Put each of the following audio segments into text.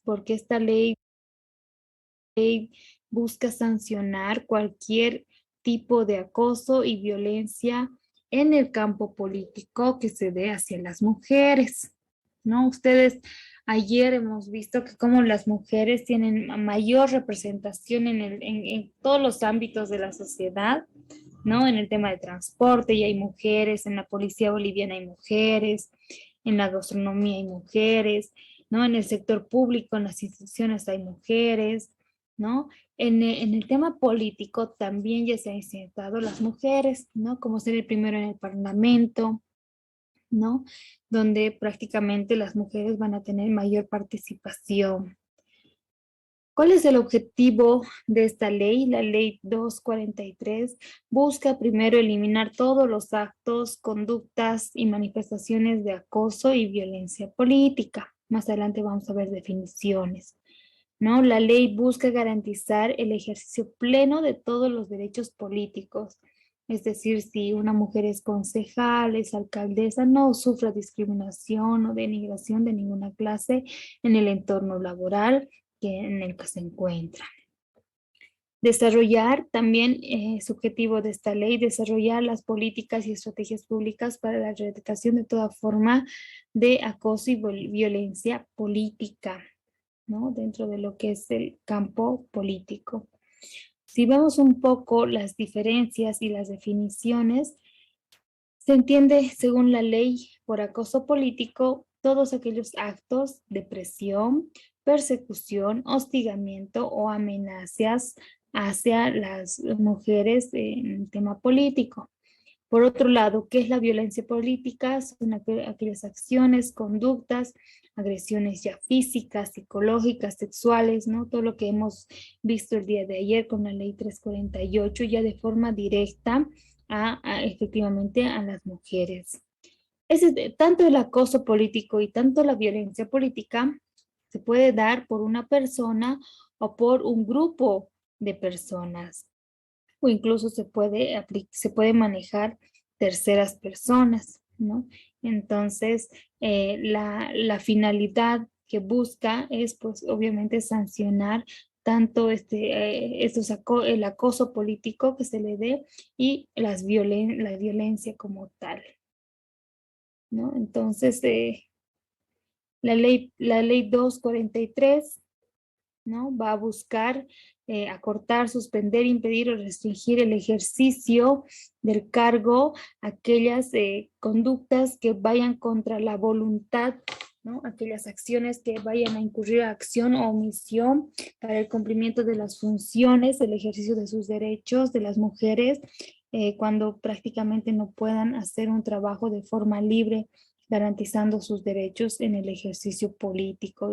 porque esta ley busca sancionar cualquier tipo de acoso y violencia en el campo político que se dé hacia las mujeres, ¿no? Ustedes ayer hemos visto que como las mujeres tienen mayor representación en todos los ámbitos de la sociedad, ¿no? En el tema de transporte y hay mujeres, en la policía boliviana hay mujeres, en la gastronomía hay mujeres, ¿no? En el sector público, en las instituciones hay mujeres, ¿no? En el tema político también ya se han insertado las mujeres, ¿no? Como ser el primero en el parlamento, ¿no? Donde prácticamente las mujeres van a tener mayor participación. ¿Cuál es el objetivo de esta ley? La ley 243 busca primero eliminar todos los actos, conductas y manifestaciones de acoso y violencia política. Más adelante vamos a ver definiciones, ¿no? La ley busca garantizar el ejercicio pleno de todos los derechos políticos. Es decir, si una mujer es concejal, es alcaldesa, no sufra discriminación o denigración de ninguna clase en el entorno laboral en el que se encuentra. Desarrollar también es objetivo de esta ley, desarrollar las políticas y estrategias públicas para la erradicación de toda forma de acoso y violencia política, ¿no? Dentro de lo que es el campo político. Si vemos un poco las diferencias y las definiciones, se entiende, según la ley, por acoso político todos aquellos actos de presión, persecución, hostigamiento o amenazas hacia las mujeres en el tema político. Por otro lado, ¿qué es la violencia política? Son aquellas acciones, conductas, agresiones ya físicas, psicológicas, sexuales, ¿no? Todo lo que hemos visto el día de ayer con la ley 348, ya de forma directa efectivamente a las mujeres. Tanto el acoso político y tanto la violencia política se puede dar por una persona o por un grupo de personas o incluso se puede manejar terceras personas, ¿no? Entonces, la finalidad que busca es, pues, obviamente sancionar tanto el acoso político que se le dé y la violencia como tal, ¿no? Entonces, la ley 243, ¿no? Va a buscar acortar, suspender, impedir o restringir el ejercicio del cargo, aquellas conductas que vayan contra la voluntad, ¿no? Aquellas acciones que vayan a incurrir a acción o omisión para el cumplimiento de las funciones, el ejercicio de sus derechos de las mujeres, cuando prácticamente no puedan hacer un trabajo de forma libre, garantizando sus derechos en el ejercicio político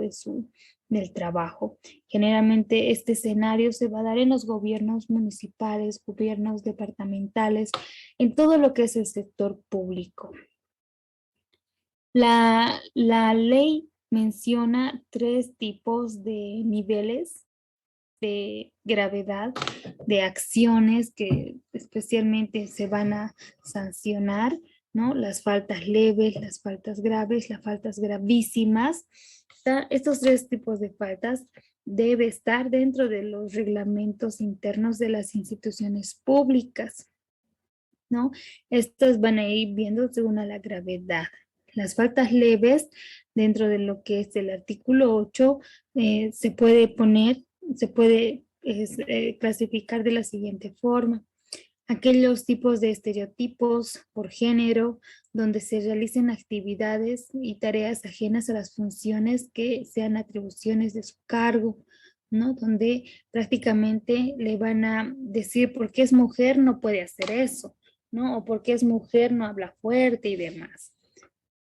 del trabajo. Generalmente este escenario se va a dar en los gobiernos municipales, gobiernos departamentales, en todo lo que es el sector público. La ley menciona 3 tipos de niveles de gravedad de acciones que especialmente se van a sancionar, ¿no? Las faltas leves, las faltas graves, las faltas gravísimas. Estos 3 tipos de faltas debe estar dentro de los reglamentos internos de las instituciones públicas, ¿no? Estas van a ir viendo según a la gravedad. Las faltas leves, dentro de lo que es el artículo 8, se puede clasificar de la siguiente forma. Aquellos tipos de estereotipos por género, donde se realicen actividades y tareas ajenas a las funciones que sean atribuciones de su cargo, ¿no? Donde prácticamente le van a decir porque es mujer no puede hacer eso, ¿no? O porque es mujer no habla fuerte y demás.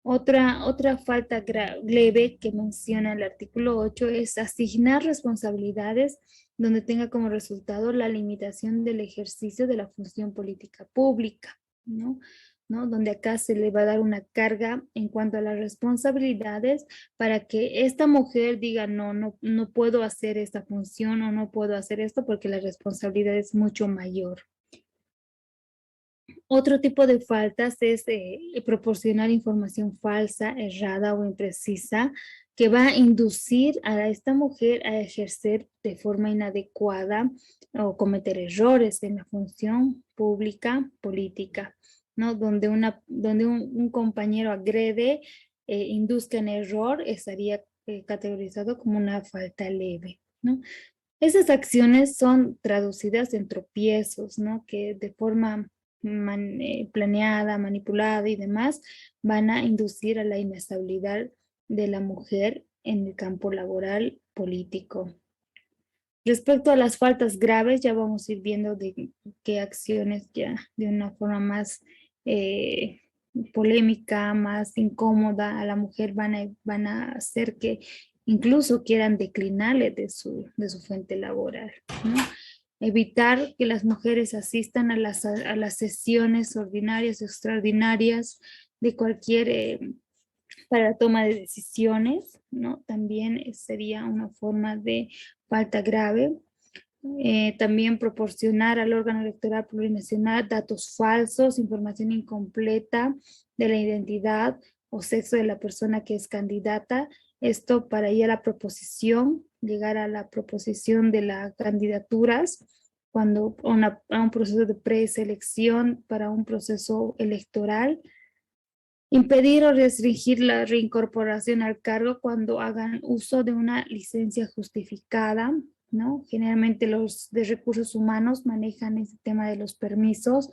Otra falta leve que menciona el artículo 8 es asignar responsabilidades donde tenga como resultado la limitación del ejercicio de la función política pública, ¿no? ¿No? Donde acá se le va a dar una carga en cuanto a las responsabilidades para que esta mujer diga, no puedo hacer esta función o no puedo hacer esto porque la responsabilidad es mucho mayor. Otro tipo de faltas es proporcionar información falsa, errada o imprecisa que va a inducir a esta mujer a ejercer de forma inadecuada o cometer errores en la función pública política, ¿no? Donde un compañero agrede, induzca en error, estaría categorizado como una falta leve, ¿no? Esas acciones son traducidas en tropiezos, ¿no? Que de forma planeada, manipulada y demás van a inducir a la inestabilidad de la mujer en el campo laboral político. Respecto a las faltas graves, ya vamos a ir viendo de qué acciones ya de una forma más eh, polémica, más incómoda a la mujer van a hacer que incluso quieran declinarle de su fuente laboral, ¿no? Evitar que las mujeres asistan a las sesiones ordinarias, extraordinarias de cualquier para la toma de decisiones, ¿no? También sería una forma de falta grave. También proporcionar al órgano electoral plurinacional datos falsos, información incompleta de la identidad o sexo de la persona que es candidata. Esto para ir a la proposición, llegar a la proposición de las candidaturas, cuando a un proceso de preselección para un proceso electoral. Impedir o restringir la reincorporación al cargo cuando hagan uso de una licencia justificada, ¿no? Generalmente los de recursos humanos manejan ese tema de los permisos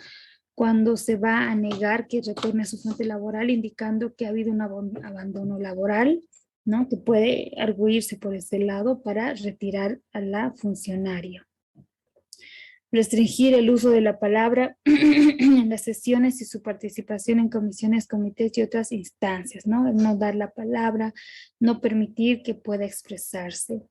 cuando se va a negar que retorne a su fuente laboral, indicando que ha habido un abandono laboral, ¿no? Que puede arguirse por ese lado para retirar a la funcionaria. Restringir el uso de la palabra en las sesiones y su participación en comisiones, comités y otras instancias, ¿no? No dar la palabra, no permitir que pueda expresarse.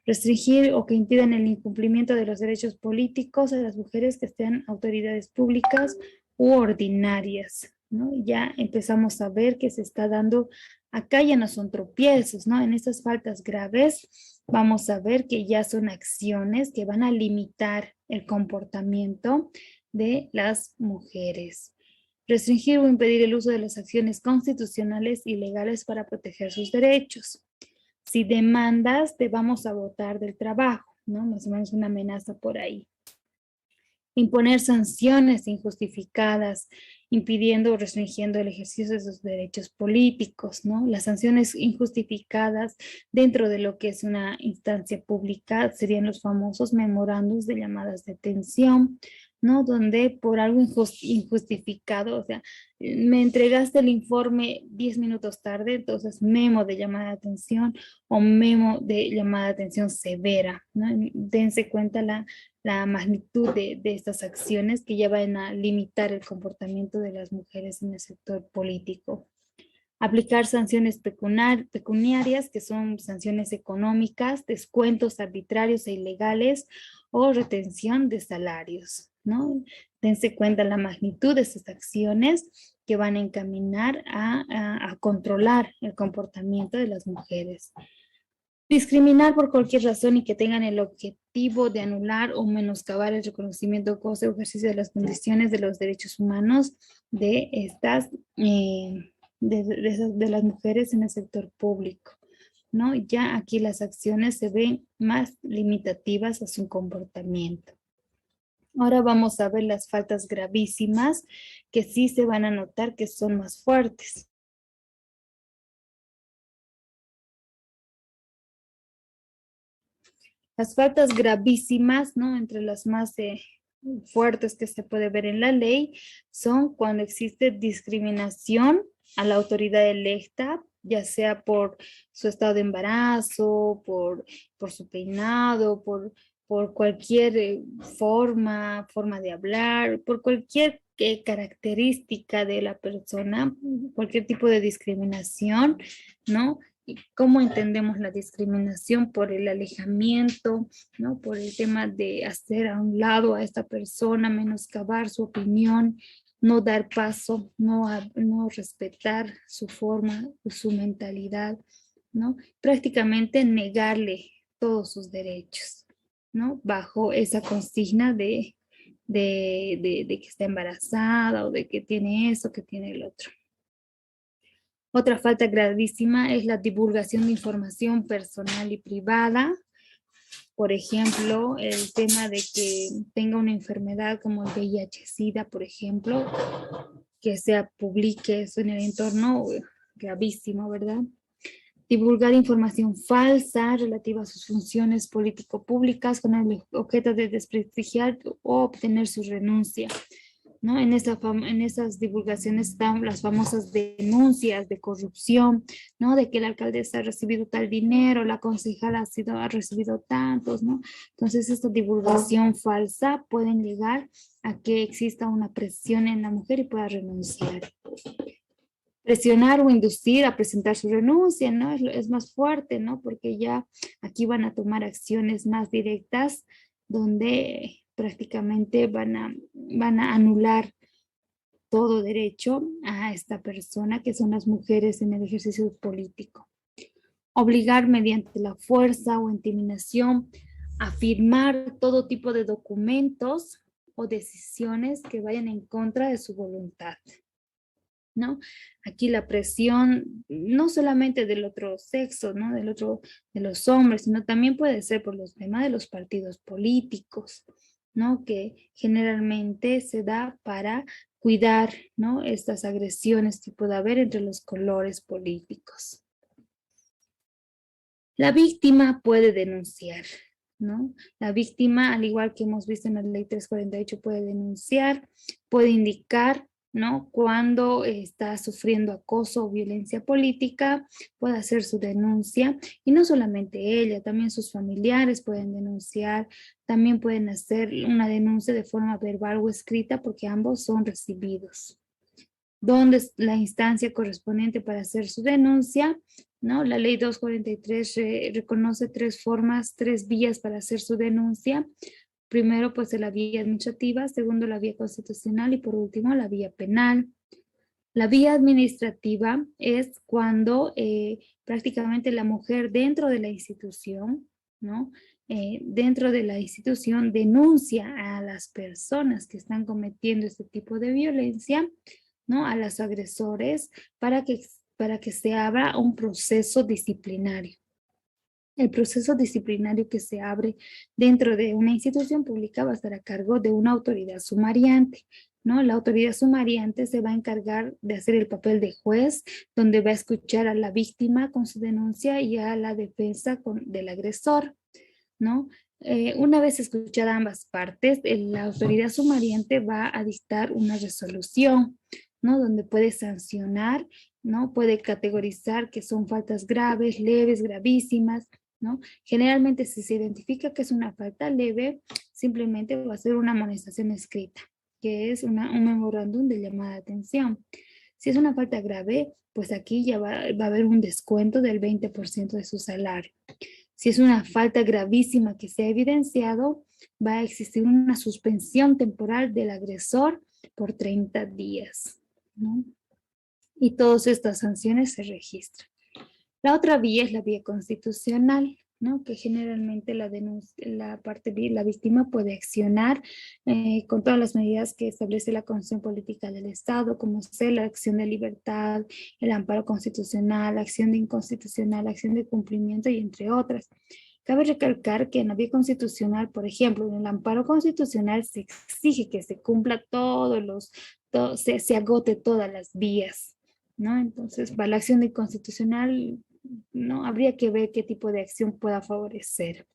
Restringir o que impidan el incumplimiento de los derechos políticos a las mujeres que sean autoridades públicas u ordinarias, ¿no? Ya empezamos a ver que se está dando, acá ya no son tropiezos, ¿no? En estas faltas graves vamos a ver que ya son acciones que van a limitar el comportamiento de las mujeres. Restringir o impedir el uso de las acciones constitucionales y legales para proteger sus derechos. Si demandas, te vamos a botar del trabajo, ¿no? Más o menos una amenaza por ahí. Imponer sanciones injustificadas, impidiendo o restringiendo el ejercicio de sus derechos políticos, ¿no? Las sanciones injustificadas dentro de lo que es una instancia pública serían los famosos memorandos de llamadas de atención, ¿no? Donde por algo injustificado, o sea, me entregaste el informe 10 minutos tarde, entonces memo de llamada de atención o memo de llamada de atención severa, ¿no? Dense cuenta la magnitud de estas acciones que ya van a limitar el comportamiento de las mujeres en el sector político. Aplicar sanciones pecuniarias, que son sanciones económicas, descuentos arbitrarios e ilegales o retención de salarios, ¿no? Dense cuenta la magnitud de estas acciones que van a encaminar a controlar el comportamiento de las mujeres. Discriminar por cualquier razón y que tengan el objetivo de anular o menoscabar el reconocimiento, goce o ejercicio de las condiciones de los derechos humanos de estas, de las mujeres en el sector público, ¿no? Ya aquí las acciones se ven más limitativas a su comportamiento. Ahora vamos a ver las faltas gravísimas que sí se van a notar que son más fuertes. Las faltas gravísimas, ¿no? Entre las más fuertes que se puede ver en la ley son cuando existe discriminación a la autoridad electa, ya sea por su estado de embarazo, por su peinado, por cualquier forma de hablar, por cualquier característica de la persona, cualquier tipo de discriminación, ¿no? ¿Cómo entendemos la discriminación? Por el alejamiento, ¿no? Por el tema de hacer a un lado a esta persona, menoscabar su opinión, no dar paso, no respetar su forma, su mentalidad, ¿no? Prácticamente negarle todos sus derechos, ¿no? Bajo esa consigna de que está embarazada o de que tiene eso, que tiene el otro. Otra falta gravísima es la divulgación de información personal y privada. Por ejemplo, el tema de que tenga una enfermedad como el VIH-Sida, por ejemplo, que se publique eso en el entorno, gravísimo, ¿verdad? Divulgar información falsa relativa a sus funciones político-públicas con el objeto de desprestigiar o obtener su renuncia, ¿no? En esas divulgaciones están las famosas denuncias de corrupción, ¿no? De que el alcaldesa ha recibido tal dinero, la concejala ha recibido tantos, ¿no? Entonces, esta divulgación falsa pueden llegar a que exista una presión en la mujer y pueda renunciar. Presionar o inducir a presentar su renuncia, ¿no? Es más fuerte, ¿no? Porque ya aquí van a tomar acciones más directas donde prácticamente van a anular todo derecho a esta persona, que son las mujeres en el ejercicio político. Obligar mediante la fuerza o intimidación a firmar todo tipo de documentos o decisiones que vayan en contra de su voluntad, ¿no? Aquí la presión no solamente del otro sexo, ¿no? Del otro, de los hombres, sino también puede ser por los temas de los partidos políticos, ¿no? Que generalmente se da para cuidar, ¿no? Estas agresiones que puede haber entre los colores políticos. La víctima puede denunciar, ¿no? La víctima, al igual que hemos visto en la ley 348, puede denunciar, puede indicar, ¿no? Cuando está sufriendo acoso o violencia política, puede hacer su denuncia. Y no solamente ella, también sus familiares pueden denunciar, también pueden hacer una denuncia de forma verbal o escrita porque ambos son recibidos. ¿Dónde es la instancia correspondiente para hacer su denuncia? ¿No? La ley 243 reconoce tres formas, tres vías para hacer su denuncia. Primero, pues la vía administrativa, segundo, la vía constitucional y por último, la vía penal. La vía administrativa es cuando prácticamente la mujer dentro de la institución, ¿no? Dentro de la institución denuncia a las personas que están cometiendo este tipo de violencia, ¿no? A los agresores para que se abra un proceso disciplinario. El proceso disciplinario que se abre dentro de una institución pública va a estar a cargo de una autoridad sumariante, ¿no? La autoridad sumariante se va a encargar de hacer el papel de juez, donde va a escuchar a la víctima con su denuncia y a la defensa del agresor, ¿no? Una vez escuchadas ambas partes, la autoridad sumariante va a dictar una resolución, ¿no? Donde puede sancionar, ¿no? Puede categorizar que son faltas graves, leves, gravísimas, ¿no? Generalmente si se identifica que es una falta leve, simplemente va a ser una amonestación escrita, que es un memorándum de llamada de atención. Si es una falta grave, pues aquí ya va a haber un descuento del 20% de su salario. Si es una falta gravísima que se ha evidenciado, va a existir una suspensión temporal del agresor por 30 días, ¿no? Y todas estas sanciones se registran. La otra vía es la vía constitucional, ¿no? Que generalmente la víctima puede accionar con todas las medidas que establece la Constitución Política del Estado, como ser la acción de libertad, el amparo constitucional, la acción de inconstitucional, la acción de cumplimiento y entre otras. Cabe recalcar que en la vía constitucional, por ejemplo, en el amparo constitucional se exige que se cumpla se agote todas las vías, ¿no? Entonces, para la acción de inconstitucional, ¿no? Habría que ver qué tipo de acción pueda favorecer.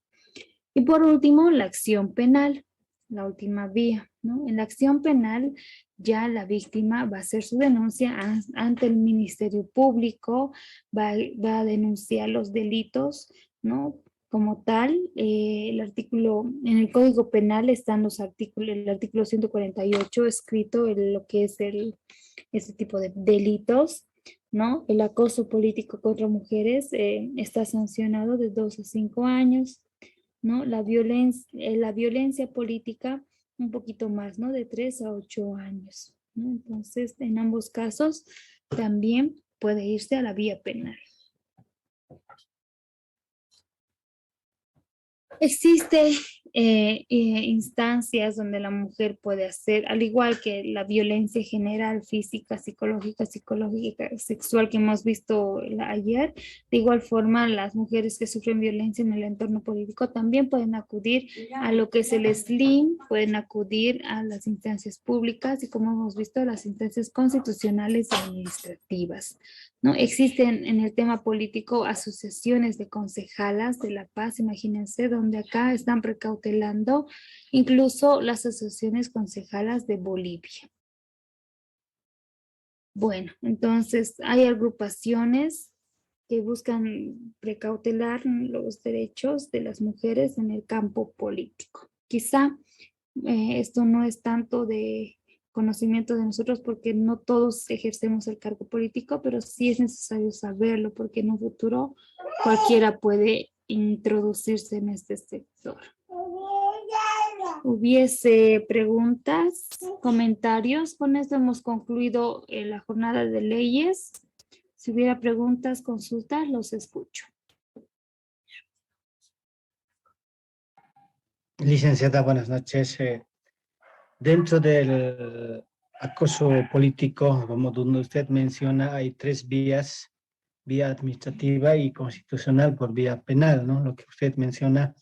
Y por último, la acción penal, la última vía, ¿no? En la acción penal ya la víctima va a hacer su denuncia ante el Ministerio Público, va a denunciar los delitos, ¿no? Como tal, en el Código Penal están los artículos, el artículo 148 escrito en lo que es ese tipo de delitos, ¿no? El acoso político contra mujeres está sancionado de 2 a 5 años, ¿no? La violencia política un poquito más, ¿no? De 3 a 8 años, ¿no? Entonces, en ambos casos también puede irse a la vía penal. Existe instancias donde la mujer puede hacer, al igual que la violencia general, física, psicológica, sexual que hemos visto ayer, de igual forma las mujeres que sufren violencia en el entorno político también pueden acudir a lo que es el SLIM, pueden acudir a las instancias públicas y como hemos visto, las instancias constitucionales y administrativas. ¿No? Existen en el tema político asociaciones de concejalas de la paz, imagínense, donde acá están precautelando incluso las asociaciones concejalas de Bolivia. Bueno, entonces hay agrupaciones que buscan precautelar los derechos de las mujeres en el campo político. Quizá esto no es tanto de conocimiento de nosotros porque no todos ejercemos el cargo político, pero sí es necesario saberlo porque en un futuro cualquiera puede introducirse en este sector. ¿Hubiese preguntas, comentarios? Con esto hemos concluido la jornada de leyes. Si hubiera preguntas, consultas, los escucho. Licenciada, buenas noches. Dentro del acoso político, como donde usted menciona, hay tres vías: vía administrativa y constitucional por vía penal, ¿no? Lo que usted menciona.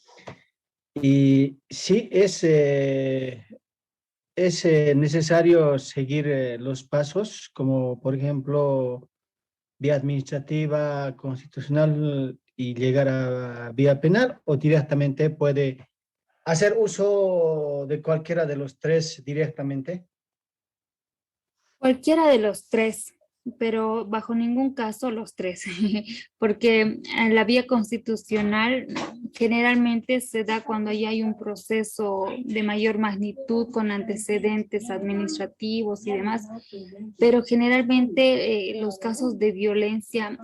Y sí es necesario seguir los pasos, como por ejemplo vía administrativa, constitucional y llegar a vía penal, o directamente puede hacer uso de cualquiera de los tres directamente. Cualquiera de los tres, pero bajo ningún caso los tres, porque en la vía constitucional generalmente se da cuando ya hay un proceso de mayor magnitud con antecedentes administrativos y demás, pero generalmente los casos de violencia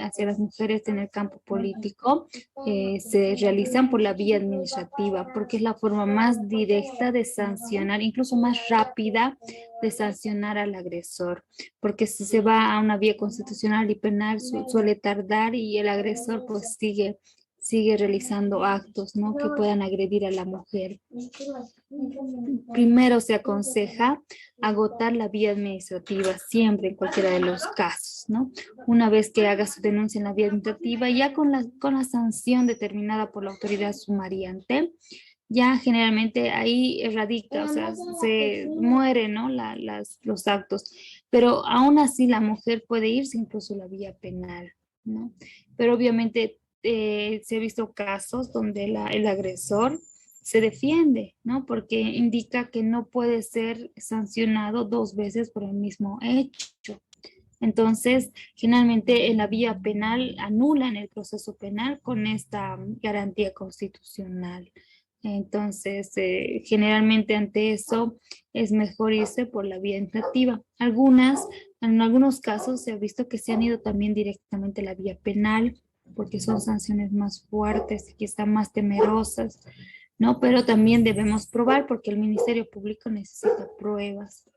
hacia las mujeres en el campo político se realizan por la vía administrativa, porque es la forma más directa de sancionar, incluso más rápida de sancionar al agresor, porque si se va a una vía constitucional y penal suele tardar y el agresor pues sigue realizando actos, ¿no? Que puedan agredir a la mujer. Primero se aconseja agotar la vía administrativa siempre en cualquiera de los casos, ¿no? Una vez que haga su denuncia en la vía administrativa, ya con la sanción determinada por la autoridad sumariante, ya generalmente ahí radica, o sea, se mueren, ¿no? Los actos, pero aún así la mujer puede irse incluso a la vía penal, ¿no? Pero obviamente se ha visto casos donde el agresor se defiende, ¿no? Porque indica que no puede ser sancionado dos veces por el mismo hecho. Entonces, generalmente en la vía penal anulan el proceso penal con esta garantía constitucional. Entonces, generalmente ante eso es mejor irse por la vía administrativa. En algunos casos se ha visto que se han ido también directamente a la vía penal porque son sanciones más fuertes y quizá más temerosas, ¿no? Pero también debemos probar porque el Ministerio Público necesita pruebas,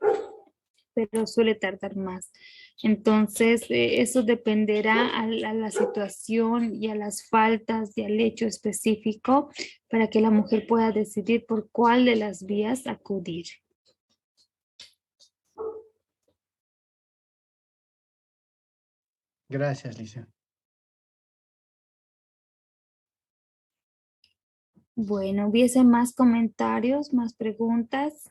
pero suele tardar más. Entonces, eso dependerá a la situación y a las faltas y al hecho específico para que la mujer pueda decidir por cuál de las vías acudir. Gracias, Licenciada. Bueno, ¿hubiese más comentarios, más preguntas?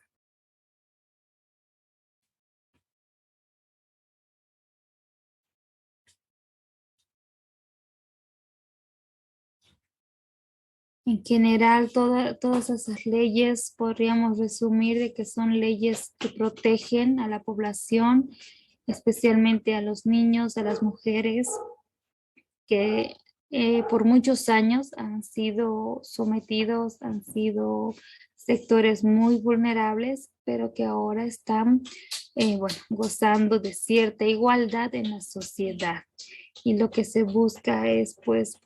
En general, todas esas leyes podríamos resumir de que son leyes que protegen a la población, especialmente a los niños, a las mujeres, que por muchos años han sido sometidos, han sido sectores muy vulnerables, pero que ahora están, bueno, gozando de cierta igualdad en la sociedad. Y lo que se busca es, pues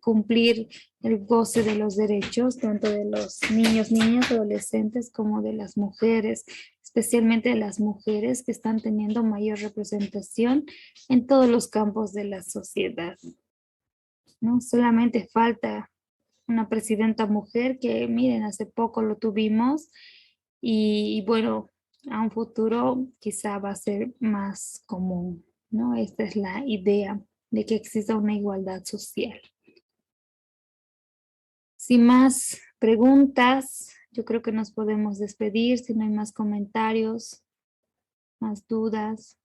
cumplir el goce de los derechos, tanto de los niños, niñas, adolescentes, como de las mujeres, especialmente de las mujeres que están teniendo mayor representación en todos los campos de la sociedad, ¿no? Solamente falta una presidenta mujer que, miren, hace poco lo tuvimos y bueno, a un futuro quizá va a ser más común, ¿no? Esta es la idea de que exista una igualdad social. Sin más preguntas, yo creo que nos podemos despedir si no hay más comentarios, más dudas.